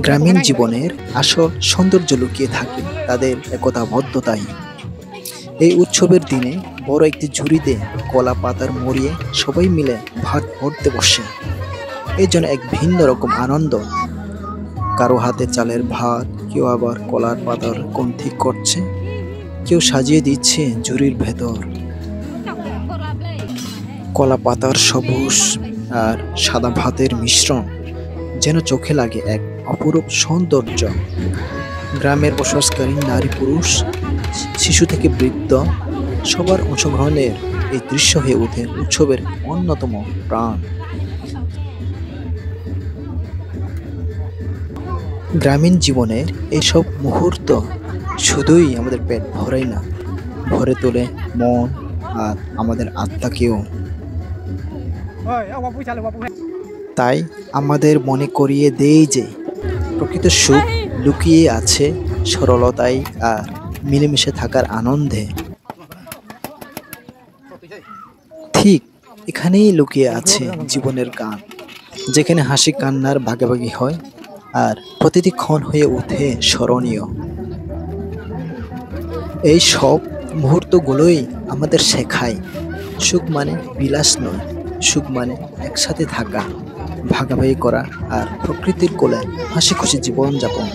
গ্রামীণ জীবনের আসল সৌন্দর্য লুকিয়ে থাকে তাদের একতাবদ্ধতায়। এই উৎসবের দিনে বড় একটি ঝুড়িতে কলা পাতার মরিয়ে সবাই মিলে ভাত ভরতে বসে। এই জন্য এক ভিন্ন রকম আনন্দ। কারো হাতে চালের ভাত, কেউ আবার কলার পাতার কন্থি করছে, কেউ সাজিয়ে দিচ্ছে ঝুড়ির ভেতর। কলা পাতার সবুজ আর সাদা ভাতের মিশ্রণ যেন চোখে লাগে এক অপরূপ সৌন্দর্য। গ্রামের বসবাসকারী নারী পুরুষ, শিশু থেকে বৃদ্ধ সবার অংশগ্রহণের এই দৃশ্য হয়ে ওঠে উৎসবের অন্যতম প্রাণ। গ্রামীণ জীবনের এইসব মুহূর্ত শুধুই আমাদের পেট ভরাই না, ভরে তোলে মন আর আমাদের আত্মাকেও। তাই আমাদের মনে করিয়ে দেই যে প্রকৃত সুখ লুকিয়ে আছে সরলতায় আর মিলেমিশে থাকার আনন্দে। ঠিক এখানেই লুকিয়ে আছে জীবনের গান, যেখানে হাসি কান্নার ভাগাভাগি হয় আর প্রতিটি ক্ষণ হয়ে ওঠে স্মরণীয়। এই সব মুহূর্তগুলোই আমাদের শেখায় সুখ মানে বিলাস নয়, সুখ মানে একসাথে থাকা, ভাগাভাগি করা আর প্রকৃতির কোলে হাসি খুশি জীবনযাপন।